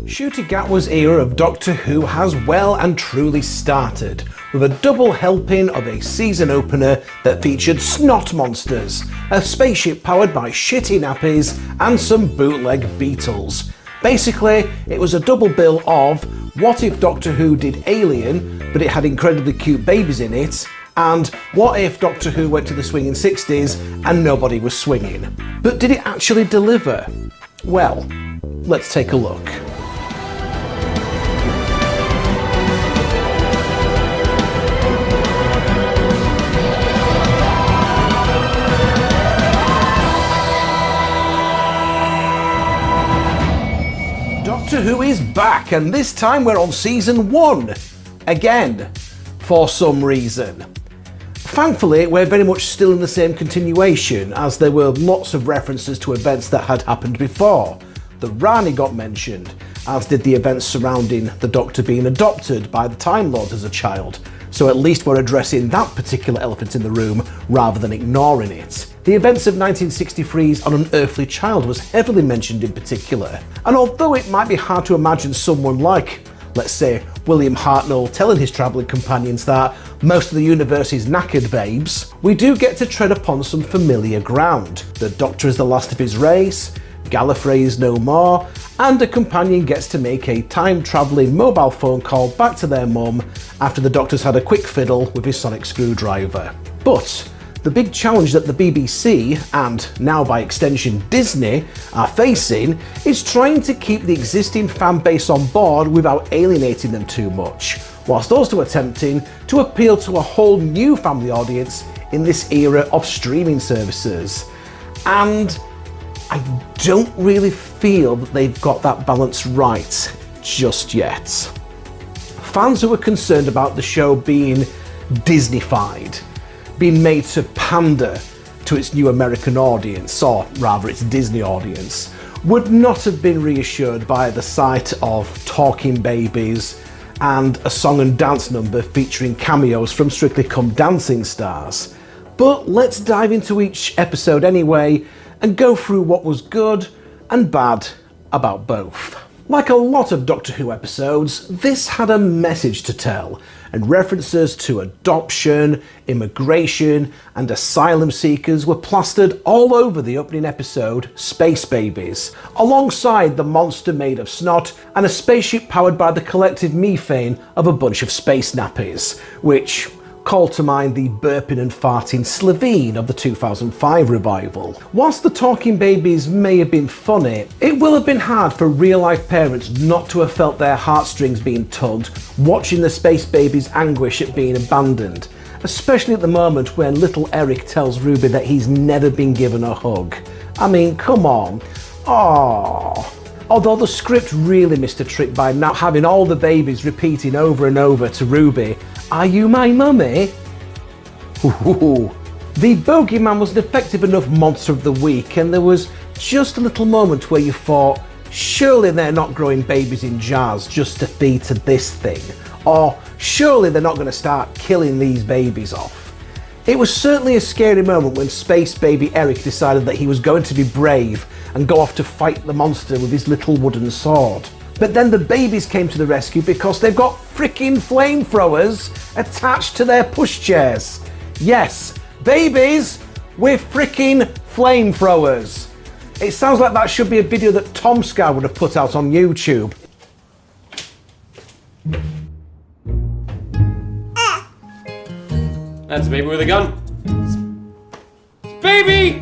Ncuti Gatwa's era of Doctor Who has well and truly started, with a double helping of a season opener that featured snot monsters, a spaceship powered by shitty nappies, and some bootleg Beatles. Basically, it was a double bill of what if Doctor Who did Alien, but it had incredibly cute babies in it, and what if Doctor Who went to the swinging 60s and nobody was swinging. But did it actually deliver? Well, let's take a look. Doctor Who is back, and this time we're on season 1. Again, for some reason. Thankfully, we're very much still in the same continuation, as there were lots of references to events that had happened before. The Rani got mentioned, as did the events surrounding the Doctor being adopted by the Time Lords as a child, so at least we're addressing that particular elephant in the room rather than ignoring it. The events of 1963's An Unearthly Child was heavily mentioned in particular, and although it might be hard to imagine someone like, let's say, William Hartnell telling his travelling companions that most of the universe is knackered babes, we do get to tread upon some familiar ground. The Doctor is the last of his race, Gallifrey is no more, and a companion gets to make a time-travelling mobile phone call back to their mum after the Doctor's had a quick fiddle with his sonic screwdriver. But the big challenge that the BBC, and now by extension Disney, are facing is trying to keep the existing fan base on board without alienating them too much, whilst also attempting to appeal to a whole new family audience in this era of streaming services. And I don't really feel that they've got that balance right just yet. Fans who are concerned about the show being Disney-fied, being made to pander to its new American audience, or rather its Disney audience, would not have been reassured by the sight of talking babies and a song and dance number featuring cameos from Strictly Come Dancing stars. But let's dive into each episode anyway and go through what was good and bad about both. Like a lot of Doctor Who episodes, this had a message to tell, and references to adoption, immigration, and asylum seekers were plastered all over the opening episode, Space Babies, alongside the monster made of snot and a spaceship powered by the collective methane of a bunch of space nappies, which called to mind the burping and farting Slovene of the 2005 revival. Whilst the talking babies may have been funny, it will have been hard for real-life parents not to have felt their heartstrings being tugged watching the space babies' anguish at being abandoned, especially at the moment when little Eric tells Ruby that he's never been given a hug. I mean, come on. Aww. Although the script really missed a trick by not having all the babies repeating over and over to Ruby, "Are you my mummy?" Ooh. The Bogeyman was an effective enough monster of the week, and there was just a little moment where you thought, surely they're not growing babies in jars just to feed to this thing, or surely they're not going to start killing these babies off. It was certainly a scary moment when Space Baby Eric decided that he was going to be brave and go off to fight the monster with his little wooden sword. But then the babies came to the rescue because they've got freaking flamethrowers attached to their pushchairs. Yes, babies with freaking flamethrowers. It sounds like that should be a video that Tom Scar would have put out on YouTube. That's a baby with a gun. Baby!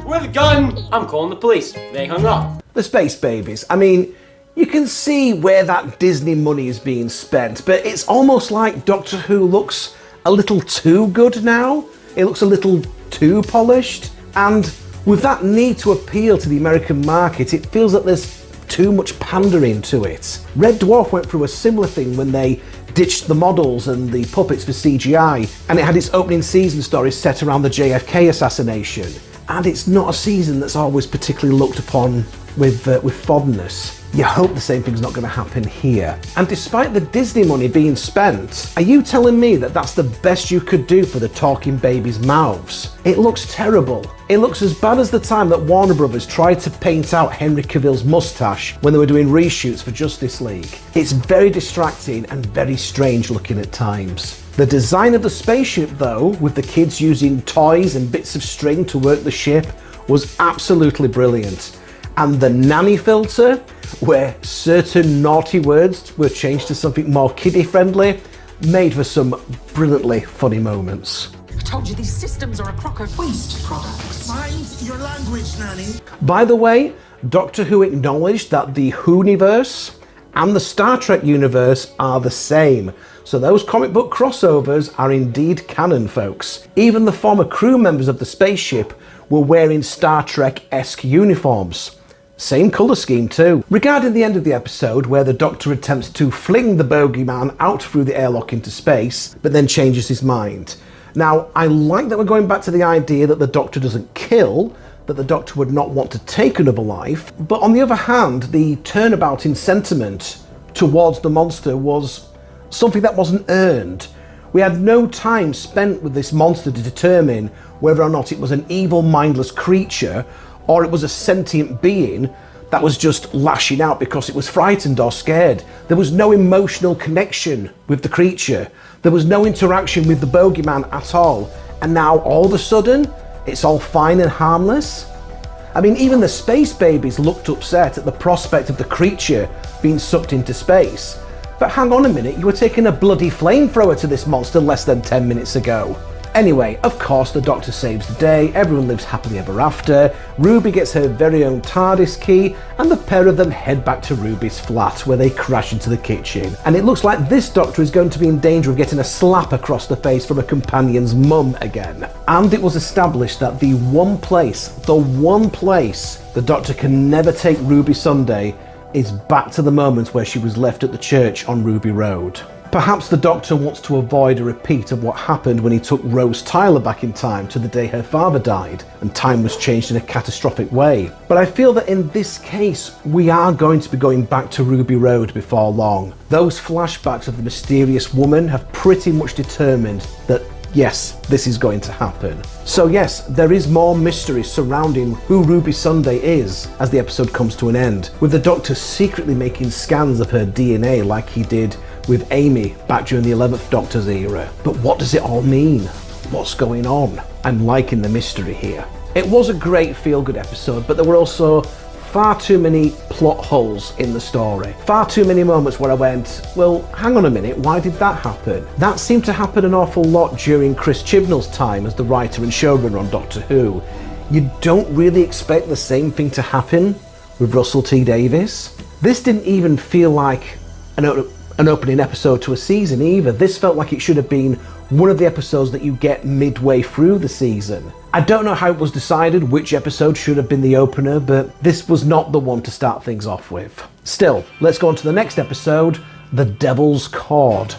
With a gun! I'm calling the police. They hung up. The Space Babies. I mean, you can see where that Disney money is being spent, but it's almost like Doctor Who looks a little too good now. It looks a little too polished. And with that need to appeal to the American market, it feels that there's too much pandering to it. Red Dwarf went through a similar thing when they ditched the models and the puppets for CGI, and it had its opening season story set around the JFK assassination. And it's not a season that's always particularly looked upon with fondness. You hope the same thing's not going to happen here. And despite the Disney money being spent, are you telling me that that's the best you could do for the talking babies' mouths? It looks terrible. It looks as bad as the time that Warner Brothers tried to paint out Henry Cavill's mustache when they were doing reshoots for Justice League. It's very distracting and very strange looking at times. The design of the spaceship though, with the kids using toys and bits of string to work the ship, was absolutely brilliant. And the nanny filter, where certain naughty words were changed to something more kiddie friendly, made for some brilliantly funny moments. I told you these systems are a crock of waste products. Mind your language, Nanny. By the way, Doctor Who acknowledged that the Whoniverse and the Star Trek universe are the same. So those comic book crossovers are indeed canon, folks. Even the former crew members of the spaceship were wearing Star Trek-esque uniforms. Same colour scheme too. Regarding the end of the episode, where the Doctor attempts to fling the bogeyman out through the airlock into space, but then changes his mind. Now, I like that we're going back to the idea that the Doctor doesn't kill, that the Doctor would not want to take another life, but on the other hand, the turnabout in sentiment towards the monster was something that wasn't earned. We had no time spent with this monster to determine whether or not it was an evil, mindless creature or it was a sentient being that was just lashing out because it was frightened or scared. There was no emotional connection with the creature. There was no interaction with the bogeyman at all. And now all of a sudden, it's all fine and harmless? I mean, even the space babies looked upset at the prospect of the creature being sucked into space. But hang on a minute, you were taking a bloody flamethrower to this monster less than 10 minutes ago. Anyway, of course, the Doctor saves the day, everyone lives happily ever after, Ruby gets her very own TARDIS key, and the pair of them head back to Ruby's flat, where they crash into the kitchen. And it looks like this Doctor is going to be in danger of getting a slap across the face from a companion's mum again. And it was established that the one place the Doctor can never take Ruby Sunday is back to the moment where she was left at the church on Ruby Road. Perhaps the Doctor wants to avoid a repeat of what happened when he took Rose Tyler back in time to the day her father died, and time was changed in a catastrophic way. But I feel that in this case, we are going to be going back to Ruby Road before long. Those flashbacks of the mysterious woman have pretty much determined that yes, this is going to happen. So yes, there is more mystery surrounding who Ruby Sunday is as the episode comes to an end, with the Doctor secretly making scans of her DNA like he did with Amy back during the 11th Doctor's era. But what does it all mean? What's going on? I'm liking the mystery here. It was a great feel-good episode, but there were also far too many plot holes in the story. Far too many moments where I went, well, hang on a minute, why did that happen? That seemed to happen an awful lot during Chris Chibnall's time as the writer and showrunner on Doctor Who. You don't really expect the same thing to happen with Russell T Davies. This didn't even feel like an opening episode to a season either. This felt like it should have been one of the episodes that you get midway through the season. I don't know how it was decided which episode should have been the opener, but this was not the one to start things off with. Still, let's go on to the next episode, The Devil's Chord.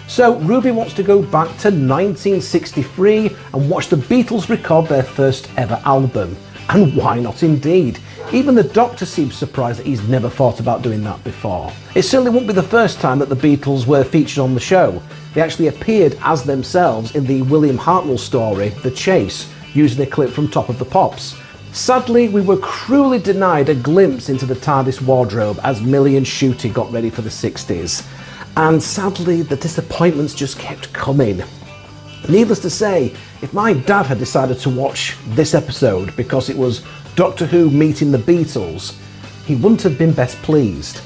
So Ruby wants to go back to 1963 and watch the Beatles record their first ever album. And why not indeed? Even the Doctor seems surprised that he's never thought about doing that before. It certainly won't be the first time that the Beatles were featured on the show. They actually appeared as themselves in the William Hartnell story, The Chase, using a clip from Top of the Pops. Sadly, we were cruelly denied a glimpse into the TARDIS wardrobe as Millie and Ncuti got ready for the 60s. And sadly, the disappointments just kept coming. Needless to say, if my dad had decided to watch this episode because it was Doctor Who meeting the Beatles, he wouldn't have been best pleased.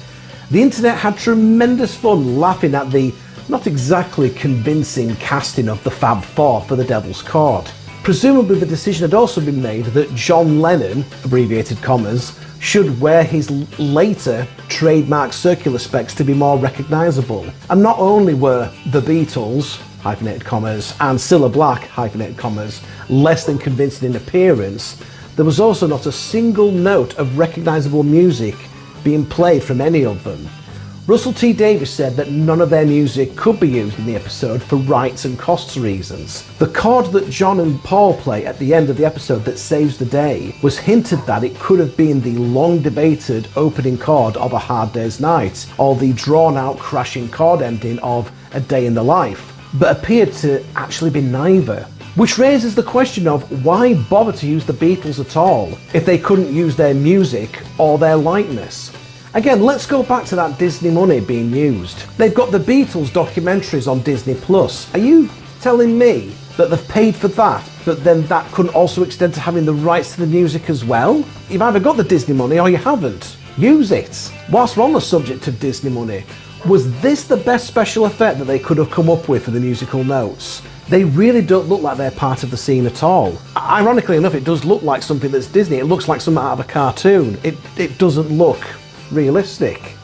The internet had tremendous fun laughing at the not exactly convincing casting of the Fab Four for The Devil's Chord. Presumably the decision had also been made that John Lennon, abbreviated commas, should wear his later trademark circular specs to be more recognisable. And not only were the Beatles, hyphenated commas, and Cilla Black, hyphenated commas, less than convincing in appearance, there was also not a single note of recognisable music being played from any of them. Russell T Davies said that none of their music could be used in the episode for rights and costs reasons. The chord that John and Paul play at the end of the episode that saves the day was hinted that it could have been the long debated opening chord of A Hard Day's Night, or the drawn out crashing chord ending of A Day in the Life, but appeared to actually be neither. Which raises the question of why bother to use the Beatles at all if they couldn't use their music or their likeness. Again, let's go back to that Disney money being used. They've got the Beatles documentaries on Disney Plus. Are you telling me that they've paid for that, but then that couldn't also extend to having the rights to the music as well? You've either got the Disney money or you haven't. Use it. Whilst we're on the subject of Disney money, was this the best special effect that they could have come up with for the musical notes? They really don't look like they're part of the scene at all. Ironically enough, it does look like something that's Disney. It looks like something out of a cartoon. It doesn't look realistic.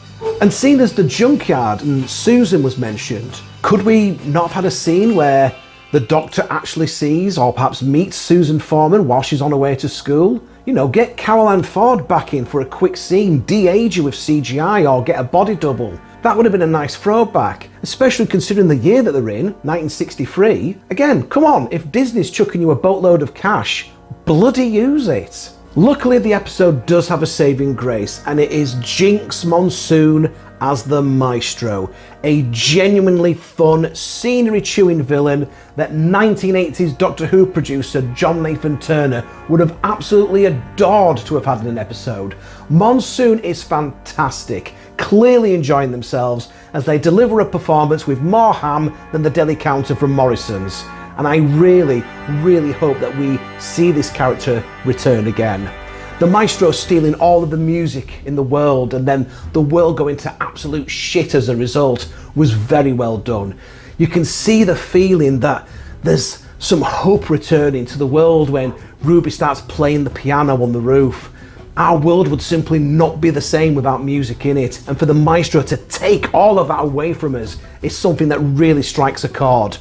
And seeing as the junkyard and Susan was mentioned, could we not have had a scene where the Doctor actually sees or perhaps meets Susan Foreman while she's on her way to school? You know, get Carol Ann Ford back in for a quick scene, de-age her with CGI or get a body double. That would have been a nice throwback, especially considering the year that they're in, 1963. Again, come on, if Disney's chucking you a boatload of cash, bloody use it. Luckily, the episode does have a saving grace, and it is Jinx Monsoon as the Maestro, a genuinely fun, scenery-chewing villain that 1980s Doctor Who producer John Nathan Turner would have absolutely adored to have had in an episode. Monsoon is fantastic, clearly enjoying themselves as they deliver a performance with more ham than the deli counter from Morrison's. And I really, really hope that we see this character return again. The Maestro stealing all of the music in the world and then the world going to absolute shit as a result was very well done. You can see the feeling that there's some hope returning to the world when Ruby starts playing the piano on the roof. Our world would simply not be the same without music in it, and for the Maestro to take all of that away from us is something that really strikes a chord.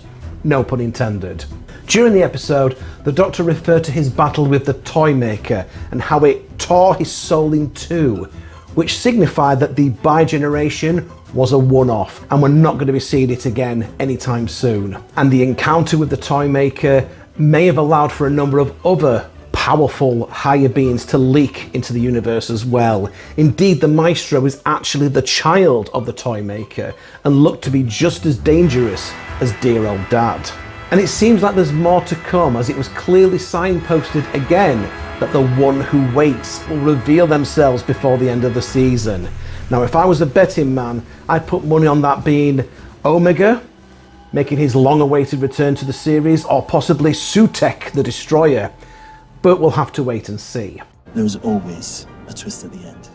No pun intended. During the episode, the Doctor referred to his battle with the Toy Maker and how it tore his soul in two, which signified that the bi-generation was a one-off and we're not going to be seeing it again anytime soon. And the encounter with the Toy Maker may have allowed for a number of other powerful higher beings to leak into the universe as well. Indeed, the Maestro is actually the child of the Toy Maker and looked to be just as dangerous as dear old Dad. And it seems like there's more to come, as it was clearly signposted again that the one who waits will reveal themselves before the end of the season. Now, if I was a betting man, I'd put money on that being Omega, making his long-awaited return to the series, or possibly Sutek the Destroyer. But we'll have to wait and see. There's always a twist at the end.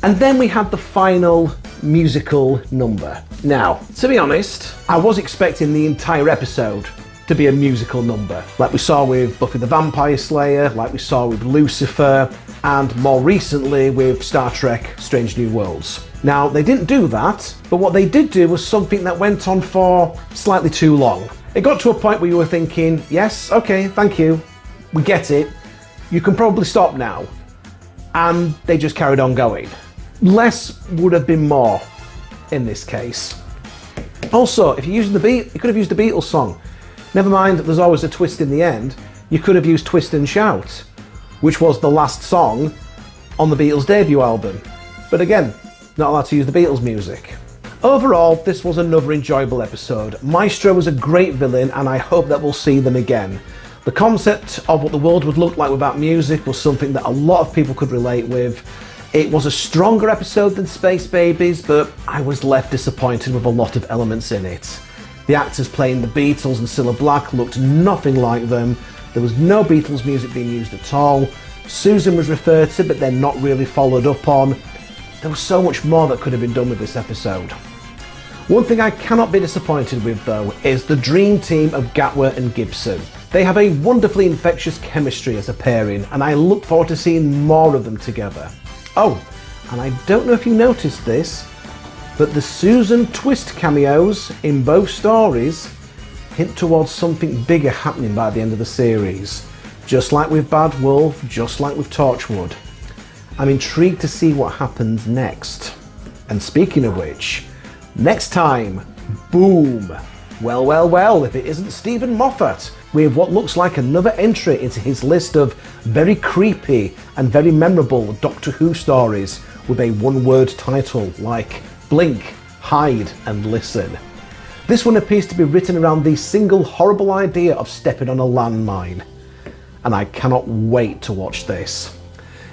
And then we had the final musical number. Now, to be honest, I was expecting the entire episode to be a musical number, like we saw with Buffy the Vampire Slayer, like we saw with Lucifer, and more recently with Star Trek Strange New Worlds. Now, they didn't do that, but what they did do was something that went on for slightly too long. It got to a point where you were thinking, yes, okay, thank you, we get it, you can probably stop now. And they just carried on going. Less would have been more in this case. Also, if you're using the beat, you could have used the Beatles song. Never mind, there's always a twist in the end. You could have used Twist and Shout, which was the last song on the Beatles' debut album. But again, not allowed to use the Beatles music. Overall, this was another enjoyable episode. Maestro was a great villain, and I hope that we'll see them again. The concept of what the world would look like without music was something that a lot of people could relate with. It was a stronger episode than Space Babies, but I was left disappointed with a lot of elements in it. The actors playing the Beatles and Cilla Black looked nothing like them. There was no Beatles music being used at all. Susan was referred to, but then not really followed up on. There was so much more that could have been done with this episode. One thing I cannot be disappointed with, though, is the dream team of Gatwa and Gibson. They have a wonderfully infectious chemistry as a pairing, and I look forward to seeing more of them together. Oh, and I don't know if you noticed this, but the Susan twist cameos in both stories hint towards something bigger happening by the end of the series. Just like with Bad Wolf, just like with Torchwood. I'm intrigued to see what happens next. And speaking of which, next time, boom! Well, if it isn't Stephen Moffat, with what looks like another entry into his list of very creepy and very memorable Doctor Who stories with a one-word title like Blink, Hide and Listen. This one appears to be written around the single horrible idea of stepping on a landmine, and I cannot wait to watch this.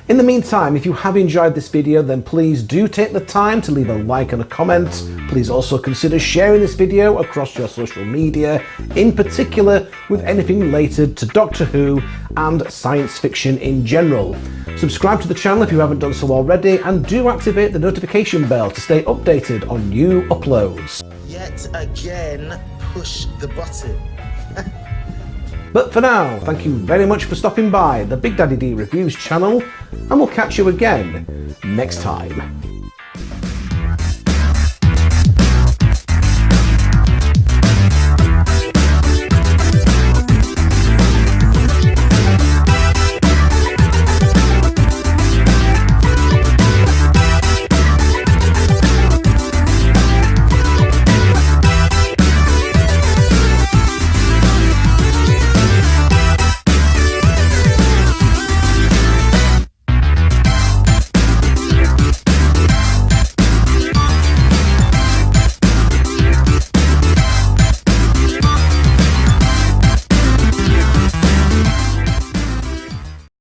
In the meantime, if you have enjoyed this video, then please do take the time to leave a like and a comment. Please also consider sharing this video across your social media, in particular with anything related to Doctor Who and science fiction in general. Subscribe to the channel if you haven't done so already, and do activate the notification bell to stay updated on new uploads. Yet again, push the button. But for now, thank you very much for stopping by the Big Daddy D Reviews channel, and we'll catch you again next time.